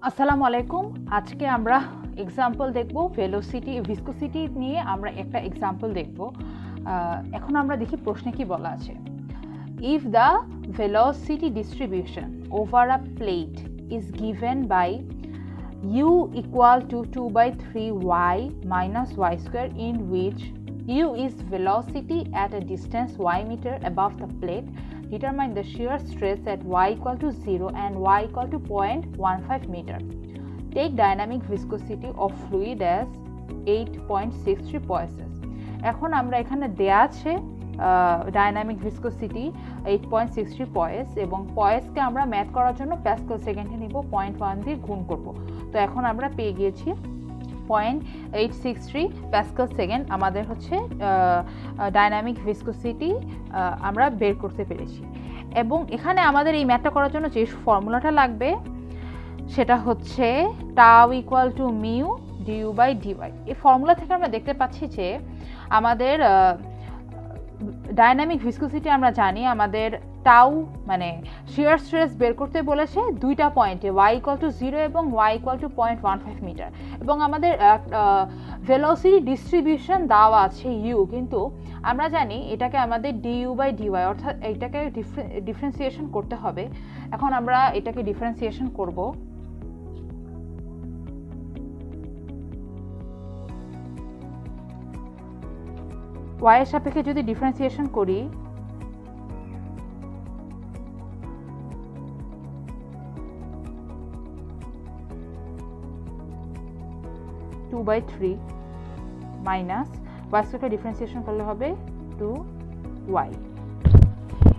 আসসালামু আলাইকুম। আজকে আমরা এক্সাম্পল দেখব ভেলোসিটি ভিসকোসিটি নিয়ে আমরা একটা এক্সাম্পল দেখব। এখন আমরা দেখি প্রশ্নে কি বলা আছে। If the velocity distribution over a plate is given by u equal to 2/3y minus y square, in which u is velocity at a distance y meter above the plate, determine the shear stress at y equal to 0 and y equal to 0.15 meter. Take dynamic viscosity of fluid as 8.63 poises. এখন আমরা এখানে দেয়া আছে dynamic viscosity 8.63 poise এবং পয়েসকে আমরা math করার জন্য Pascal সেকেন্ডে নিব 0.1 দিয়ে গুণ করব। তো এখন আমরা পেয়ে গিয়েছি 0.863 প্যাসকেল সেকেন্ড আমাদের হচ্ছে ডাইনামিক ভিসকোসিটি আমরা বের করতে পেরেছি। এবং এখানে আমাদের এই ম্যাথটা করার জন্য যে ফর্মুলাটা লাগবে সেটা হচ্ছে tau equal to mu du by dy. এই ফর্মুলা থেকে আমরা দেখতে পাচ্ছি যে আমাদের ডাইনামিক ভিসকোসিটি আমরা জানি আমাদের টাউ মানে শিয়ার স্ট্রেস বের করতে বলেছে দুইটা পয়েন্টে y ইকুয়াল টু 0 এবং y ইকুয়াল টু 0.15 মিটার এবং আমাদের ভেলোসিটি ডিস্ট্রিবিউশন দেওয়া আছে u, কিন্তু আমরা জানি এটাকে আমাদের ডিউ বাই ডিওয়াই অর্থাৎ এটাকে ডিফারেন্সিয়েশন করতে হবে। এখন আমরা এটাকে ডিফারেন্সিয়েশন করব। y এর সাপেক্ষে যদি ডিফারেন্সিয়েশন করি two by three minus y স্কয়ারকে ডিফারেন্সিয়েশন করলে হবে 2y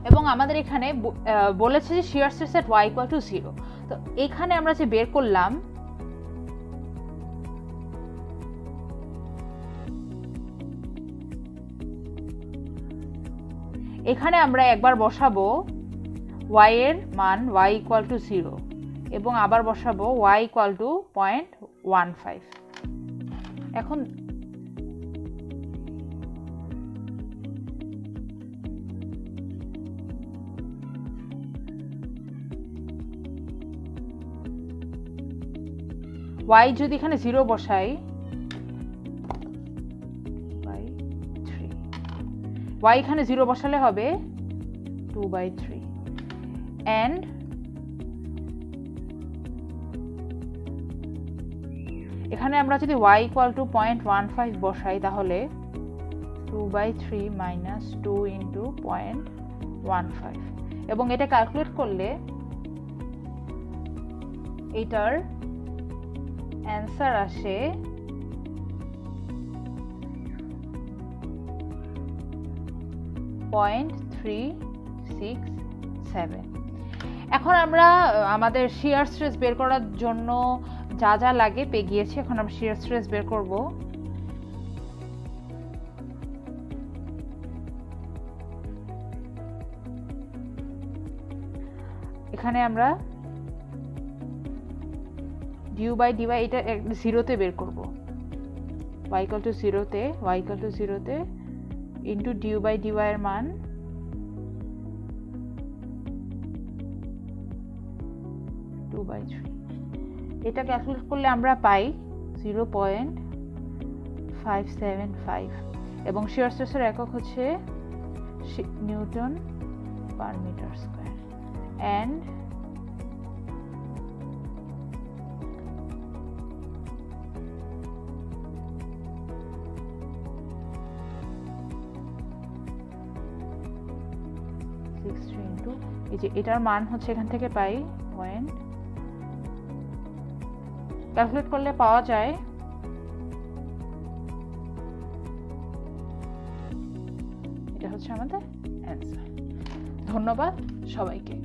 এবং আমাদের এখানে বলেছে যে shear stress at y equal to 0। তো এখানে আমরা যে বের করলাম এখানে আমরা একবার বসাবো y এর মান y ইকুয়াল টু 0 এবং আবার বসাবো y ইকুয়াল টু 0.15। এখন y যদি এখানে 0 বসাই y এখানে 0 বসালে হবে 2/3 and এখানে আমরা যদি y ইকুয়াল টু 0.15 বসাই তাহলে 2/3 মাইনাস 2 ইন্টু 0.15 এবং এটা ক্যালকুলেট করলে এটার অ্যান্সার আসে 0.367। এখন আমরা আমাদের শিয়ার স্ট্রেস বের করার জন্য যা যা লাগে পেয়ে গিয়েছি। এখন আমরা শিয়ার স্ট্রেস বের করব। এখানে আমরা ডিউ বাই ডিওয়াই এটা 0-তে বের করব। y ইকুয়াল টু 0-তে y ইকুয়াল টু 0-তে ইন্টু ডিউ বাই ডিওয়াই এর মান 2/3। এটা ক্যালকুলেট করলে আমরা পাই 0.575 এবং শিয়ার স্ট্রেসের একক হচ্ছে newton per metre square and এই যে এটার মান হচ্ছে এখান থেকে পাই ক্যালকুলেট করলে পাওয়া যায় এটা হচ্ছে আমাদের অ্যান্সার। ধন্যবাদ সবাইকে।